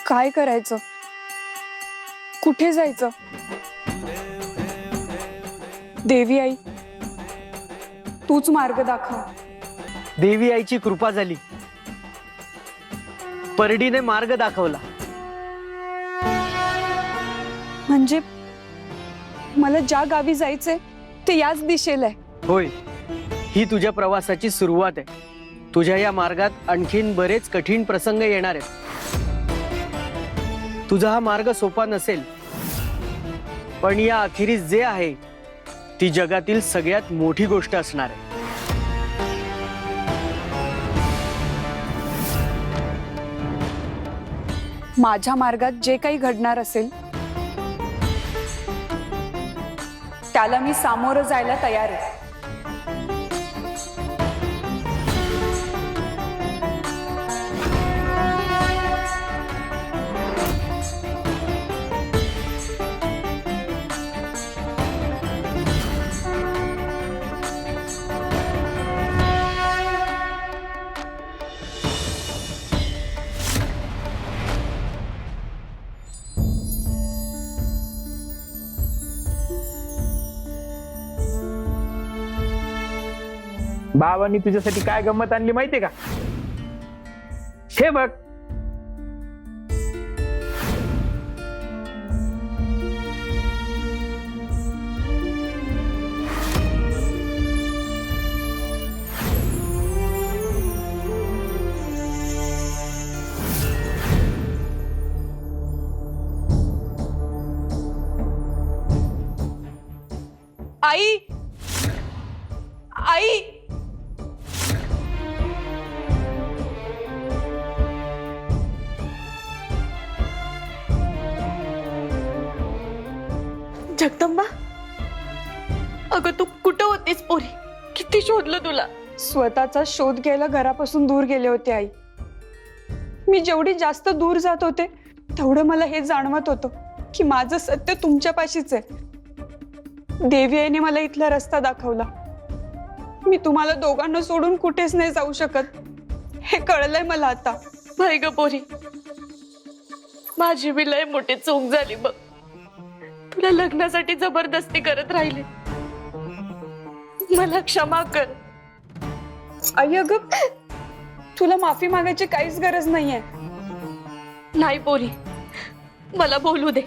काय करायचं, कुठे जायचं? देवी आई, तूच मार्ग दाखव. देवी आईची कृपा झाली, परडीने मार्ग दाखवला. म्हणजे मला ज्या गावी जायचंय ते याच दिशेला आहे. होय, ही तुझ्या प्रवासाची सुरुवात आहे. तुझ्या या मार्गात आणखीन बरेच कठीण प्रसंग येणार आहेत. तुझा हा मार्ग सोपा नसेल, पण या अखेरीस जे आहे ती जगातील सगळ्यात मोठी गोष्ट असणार आहे. माझ्या मार्गात जे काही घडणार असेल त्याला मी सामोरं जायला तयार आहे. बाबांनी तुझ्यासाठी काय गंमत आणली माहितीये का? हे बघ. आई, आई, जगदंबा, अगं तू कुठं होतीस पोरी? किती शोधलं तुला. स्वतःचा शोध घ्यायला घरापासून दूर गेले होते आई. मी जेवढी जास्त दूर जात होते तेवढं मला हे जाणवत होतं की माझं सत्य तुमच्यापाशीच आहे. देवी आईने मला इथला रस्ता दाखवला. मी तुम्हाला दोघांना सोडून कुठेच नाही जाऊ शकत, हे कळलंय मला आता. भाई ग पोरी, माझी बी लय मोठी चूक झाली बघ. तुला लग्नासाठी जबरदस्ती करत राहिले. मला क्षमा कर. आई अगं, तुला माफी मागायची काहीच गरज नाहीये. नाही पोरी, मला बोलू दे.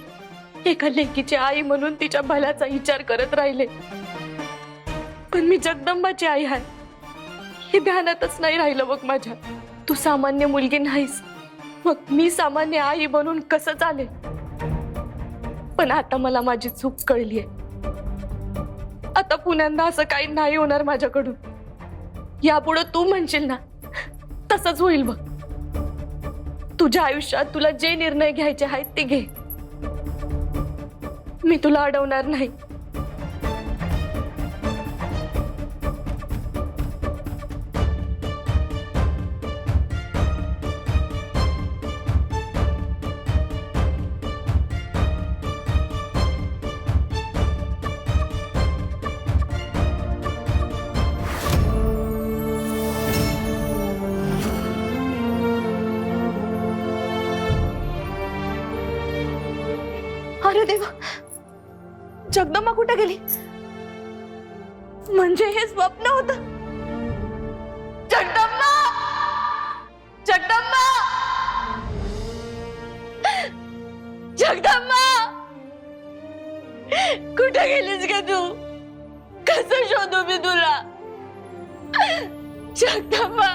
एका लेकीची आई म्हणून तिच्या भल्याचा विचार करत राहिले, पण मी जगदंबाची आई आहे हे ध्यानातच नाही राहिलं बघ माझ्या. तू सामान्य मुलगी नाहीस, मग मी सामान्य आई बनून कसं चालेल? पण आता मला माझी चूक कळलीये. आता पुन्हा असं काही नाही होणार माझ्याकडून. यापुढे तू म्हणशील ना तसंच होईल बघ. तुझ्या आयुष्यात तुला जे निर्णय घ्यायचे आहेत ते घे. मी तुला अडवणार नाही. अरे देवा, जगदंबा कुठे गेली? म्हणजे हे स्वप्न होतं? जगदंबा, जगदंबा, जगदंबा, कुठे गेलीस ग तू? कसं शोधू मी तुला? जगदंबा.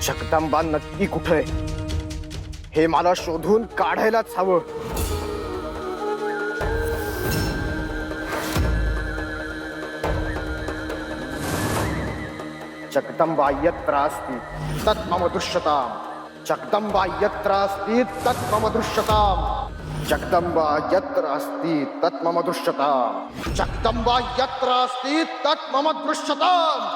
जगदंबा नक्की कुठे आहे हे मला शोधून काढायलाच हवं. जगदंबा यत्र अस्ति तत् मम दृश्यताम्. जगदंबा यत्र अस्ति तत् मम दृश्यताम् जगदंबा यत्र अस्ति तत् मम दृश्यताम् जगदंबा यत्र अस्ति तत् मम दृश्यताम्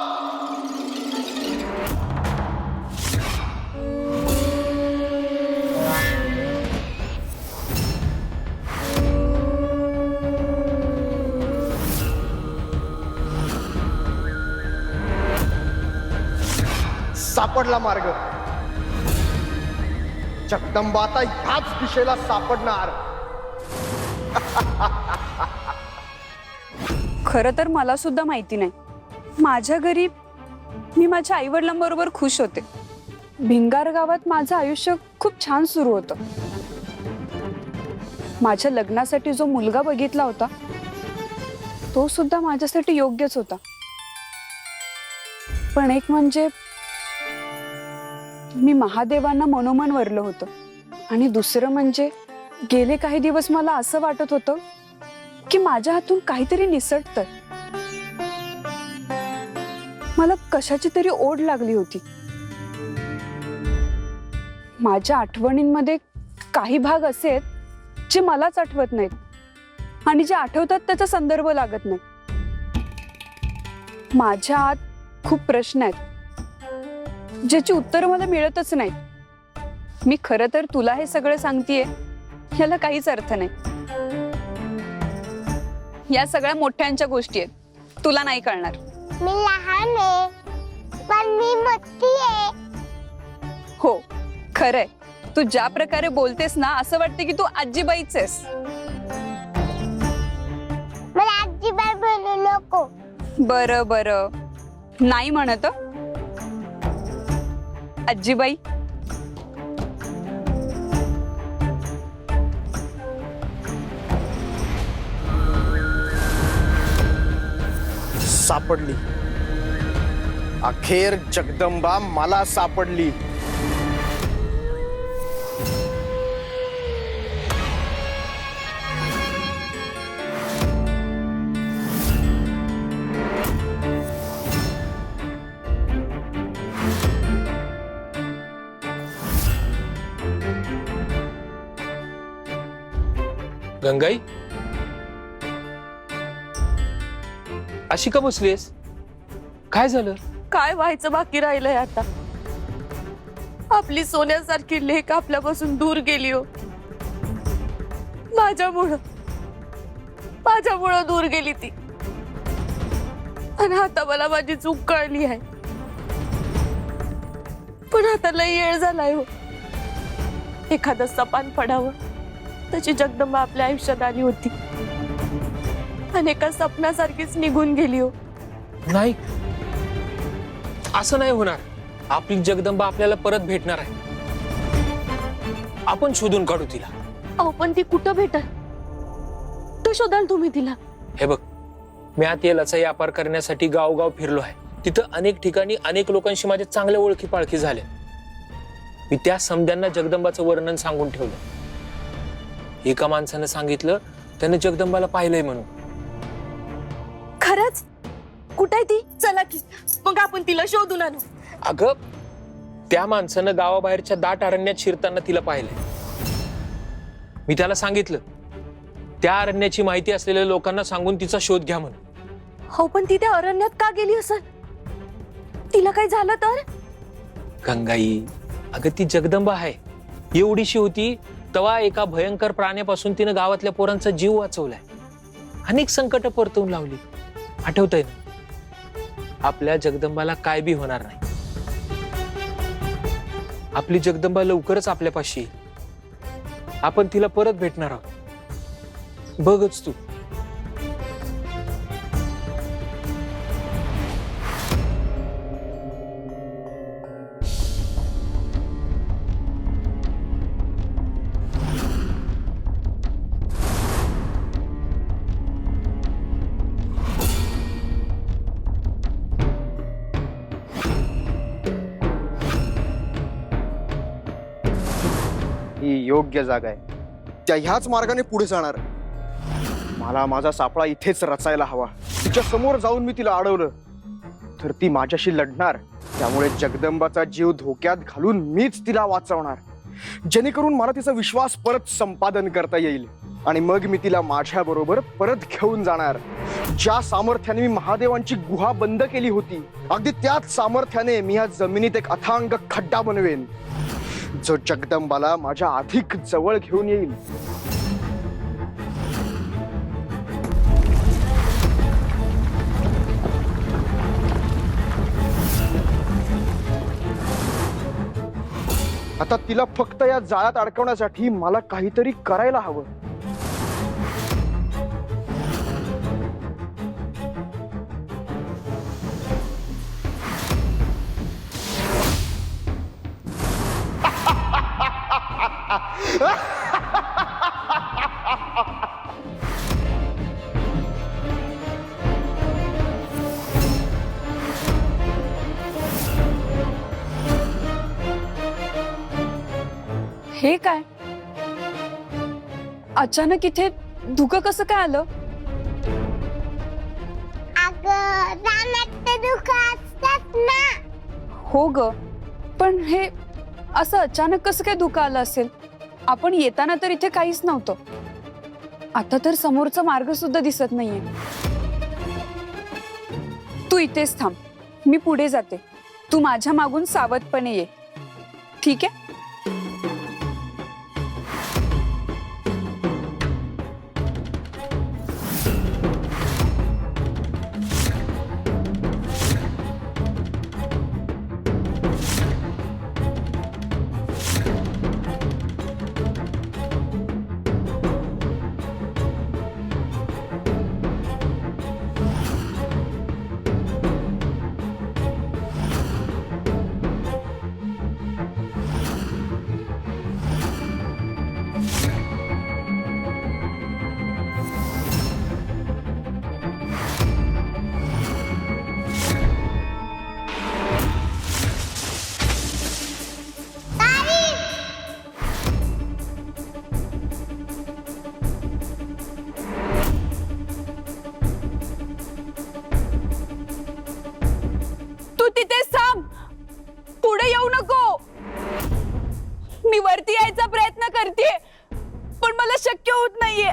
सापडला मार्ग जगदंबा आता ह्याच दिशेला सापडणार खरं तर मला सुद्धा माहिती नाही माझ्या घरी मी माझ्या आईवडिलांबरोबर खुश होते भिंगार गावात माझं आयुष्य खूप छान सुरू होतं माझ्या लग्नासाठी जो मुलगा बघितला होता तो सुद्धा माझ्यासाठी योग्यच होता पण एक म्हणजे मी महादेवांना मनोमन वरलं होतं आणि दुसरं म्हणजे गेले काही दिवस मला असं वाटत होतं की माझ्या हातून काहीतरी निसटतंय मला कशाची तरी ओढ लागली होती माझ्या आठवणींमध्ये काही भाग असे आहेत जे मलाच आठवत नाहीत आणि जे आठवतात त्याचा संदर्भ लागत नाही माझ्या आत खूप प्रश्न आहेत ज्याची उत्तर मला मिळतच नाही मी खरं तर तुला हे सगळं सांगतेय याला काहीच अर्थ नाही या सगळ्या मोठ्यांच्या गोष्टी आहेत तुला नाही कळणार मी लहान आहे पण मी मोठी आहे हो खरंय तू ज्या प्रकारे बोलतेस ना असं वाटतं की तू आजीबाईच आहेस मला अजिबात बोलू नको बरं बरं नाही म्हणत आजीबाई सापडली अखेर जगदंबा मला सापडली गंगाई अशी का बसलीस काय झालं काय व्हायचं बाकी राहिलंय आता आपली सोन्यासारखी लेक आपल्यापासून दूर गेली हो माझ्यामुळं दूर गेली ती आणि आता मला माझी चूक कळली आहे पण आता लई येळ झालाय हो एखादं सपान पडावं त्याची जगदंबा आपल्या आयुष्यात आली होती आणि एका सपनासारखीच निघून गेली हो नाही असं नाही होणार आपली जगदंबा आपल्याला परत भेटणार आहे आपण शोधून काढू तिला अहो पण ती कुठं भेटल तो शोधाल तुम्ही तिला हे बघ मी आता याचा व्यापार करण्यासाठी गावगाव फिरलो आहे तिथं अनेक ठिकाणी अनेक लोकांशी माझे चांगले ओळखी पाळखी झाले मी त्या समध्यांना जगदंबाचं वर्णन सांगून ठेवलं एका माणसानं सांगितलं त्यानं जगदंबाला पाहिलंय म्हणून खरंच कुठे ती चला की मग आपण तिला शोधून आणू अगं त्या माणसानं गावाबाहेरच्या दाट अरण्यात शिरताना तिला पाहिलंय मी त्याला सांगितलं त्या अरण्याची माहिती असलेल्या लोकांना सांगून तिचा शोध घ्या म्हणून हो पण ती त्या अरण्यात का गेली असेल तिला काही झालं तर गंगाई अगं ती जगदंबा आहे एवढीशी होती तेव्हा एका भयंकर प्राण्यापासून तिनं गावातल्या पोरांचा जीव वाचवलाय अनेक संकट परतवून लावली आठवतंय ना आपल्या जगदंबाला काय बी होणार नाही आपली जगदंबा लवकरच आपल्यापाशी येईल आपण तिला परत भेटणार आहोत बघच तू ही योग्य जागा आहे त्या ह्याच मार्गाने पुढे जाणार मला माझा सापळा इथेच रचायला हवा तिच्या समोर जाऊन मी तिला अडवलं तर ती माझ्याशी लढणार त्यामुळे जगदंबाचा जीव धोक्यात घालून मीच तिला वाचवणार, जेणेकरून मला तिचा विश्वास परत संपादन करता येईल आणि मग मी तिला माझ्या बरोबर परत घेऊन जाणार. ज्या सामर्थ्याने मी महादेवांची गुहा बंद केली होती, अगदी त्याच सामर्थ्याने मी या जमिनीत एक अथांग खड्डा बनवेन, जो जगदंबाला माझ्या अधिक जवळ घेऊन येईल. आता तिला फक्त या जाळ्यात अडकवण्यासाठी मला काहीतरी करायला हवं. हे काय? अचानक इथे धुकं कसं काय आलं? अगं रानात तर धुकं असतात ना. हो ग, पण हे असं अचानक कसं काय धुकं आलं असेल? आपण येताना तर इथे काहीच नव्हतं. आता तर समोरचा मार्ग सुद्धा दिसत नाहीये. तू इथेच थांब, मी पुढे जाते. तू माझ्या मागून सावधपणे ये, ठीक आहे? तू तिथेच थांब, पुढे येऊ नको. मी वरती यायचा प्रयत्न करतेय, पण मला शक्य होत नाहीये.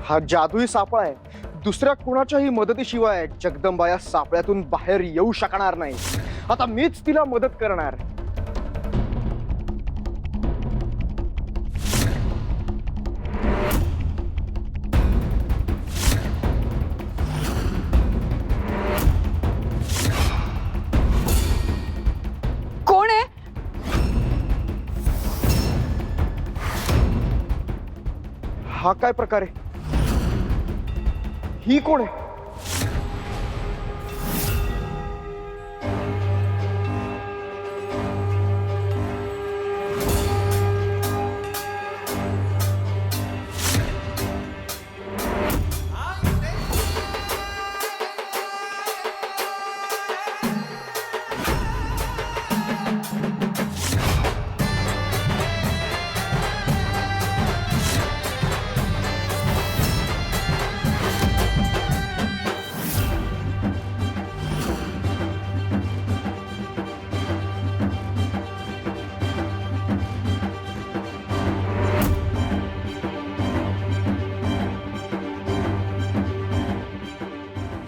हा जादुई सापळा आहे. दुसऱ्या कोणाच्याही मदतीशिवाय जगदंबा या सापळ्यातून बाहेर येऊ शकणार नाही. आता मीच तिला मदत करणार. कोण आहे? हा काय प्रकार आहे? ही कोण आहे?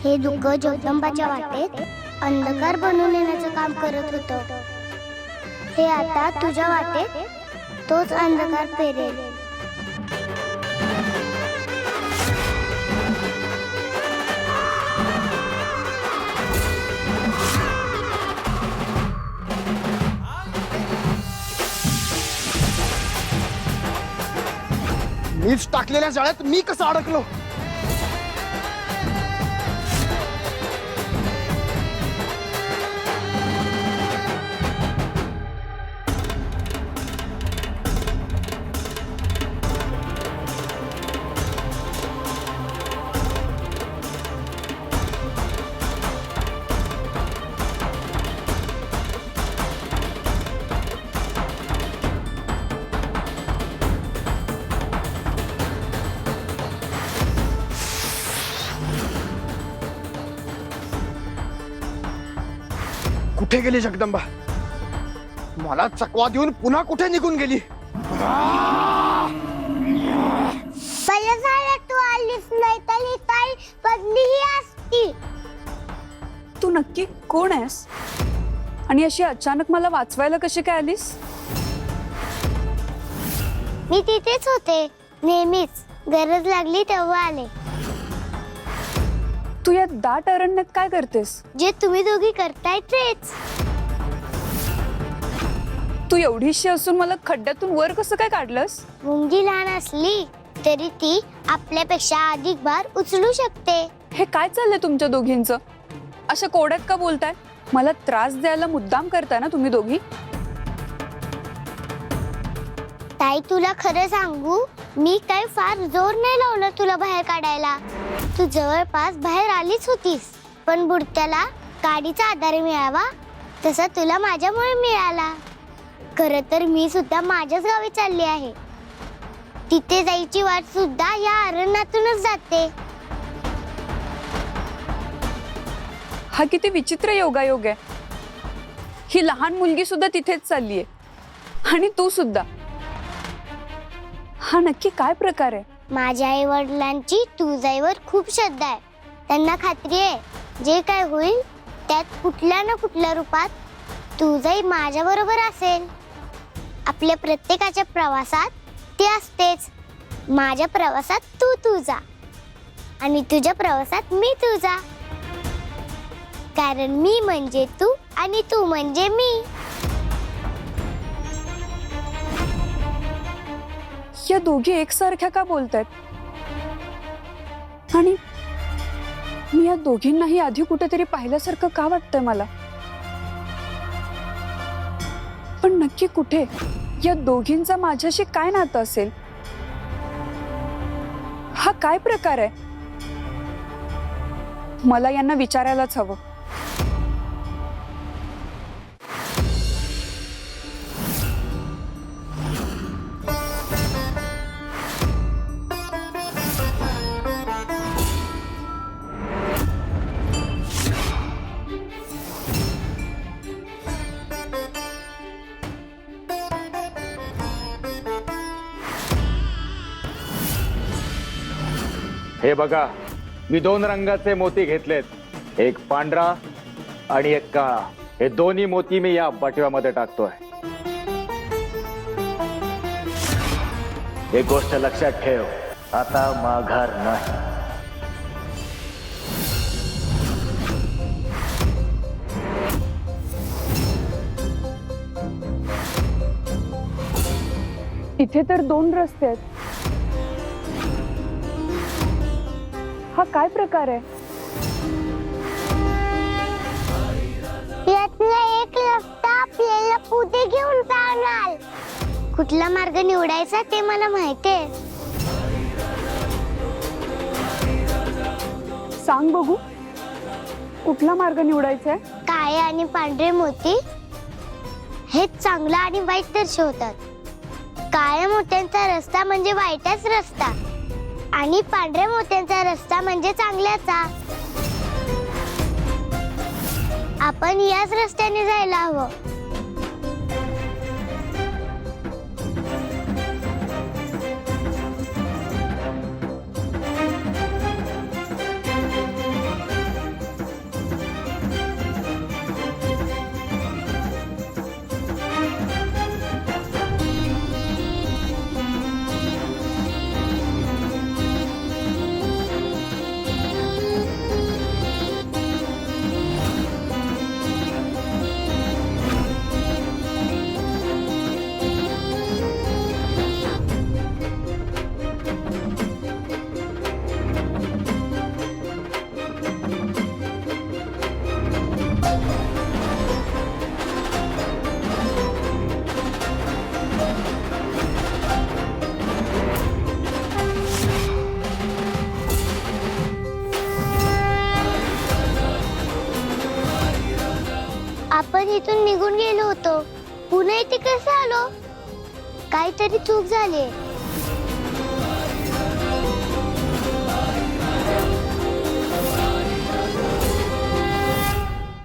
हे धुकं जगदंबाच्या वाटेत अंधकार बनवून येण्याचं काम करत होतं. हे आता तुझ्या वाटेत तोच अंधकार पेरेल. मीच टाकलेल्या जाळ्यात मी कसं अडकलो? कुठे गेली जगदंबा? मला चकवा देऊन पुन्हा कुठे निघून गेली? बरं झालं तू आलीस, नाही तर ही ताई पडलीही असती. तू नक्की कोण आहेस आणि अशी अचानक मला वाचवायला कशी काय आलीस? मी तिथेच होते नेहमीच, गरज लागली तेव्हा आले. तू या दाट अरण्यात काय करतेस? जे तुम्ही दोघी करताय तेच. तू एवढीशी असून मला खड्ड्यातून वर कसं काय काढलंस? मुंगी लहान असली तरी ती आपल्यापेक्षा अधिक भार उचलू शकते. हे काय चाललंय तुमच्या दोघींचं? अशा कोड्यात का बोलताय? मला त्रास द्यायला मुद्दाम करताय ना तुम्ही दोघी? ताई तुला खरं सांगू, मी काय फार जोर नाही लावला तुला बाहेर काढायला. तू जवळपास बाहेर आलीच होतीस, पण बुडत्याला गाडीचा आधार मिळावा तसा तुला माझ्यामुळे मिळाला. खरं तर मी सुद्धा माझ्याच गावी चालली आहे. तिथे जायची वाट सुद्धा या अरण्यातूनच जाते. हा किती विचित्र योगायोग आहे. ही लहान मुलगी सुद्धा तिथेच चाललीये आणि तू सुद्धा. हा नक्की काय प्रकार आहे? माझ्या आई वडिलांची तुझ्यावर खूप श्रद्धा आहे. त्यांना खात्री आहे जे काय होईल त्यात कुठल्या ना कुठल्या रूपात तुझाई माझ्या बरोबर असेल. आपल्या प्रत्येकाच्या प्रवासात ती असतेच. माझ्या प्रवासात तू तुझा आणि तुझ्या प्रवासात मी तुझा. कारण मी म्हणजे तू आणि तू म्हणजे मी. या दोघी एकसारख्या का बोलतायत? आणि मी या दोघींनाही आधी कुठेतरी पाहिल्यासारखं का वाटतंय मला? पण नक्की कुठे? या दोघींचा माझ्याशी काय नातं असेल? हा काय प्रकार आहे? मला यांना विचारायलाच हवं. हे बघा, मी 2 रंगाचे मोती घेतलेत, एक पांढरा आणि एक काळा. हे दोन्ही मोती मी या बटव्यामध्ये टाकतोय. एक गोष्ट लक्षात ठेव, आता माघार नाही. इथे तर 2 रस्ते आहेत. हा काय प्रकार आहे? यातला एक रस्ता आपल्याला पुढे घेऊन जाणार. कुठला मार्ग निवडायचा ते मला माहितीये. सांग बघू, कुठला मार्ग निवडायचा आहे? काळे आणि पांढरे मोती हे चांगला आणि वाईट दर्शवतात. काळ्या मोत्यांचा रस्ता म्हणजे वाईटच रस्ता आणि पांढऱ्या मोत्यांचा रस्ता म्हणजे चांगल्याचा. आपण याच रस्त्याने जायला हवं. आपण इथून निघून गेलो होतो, पुन्हा इथे कसं आलो? काहीतरी चूक झाली.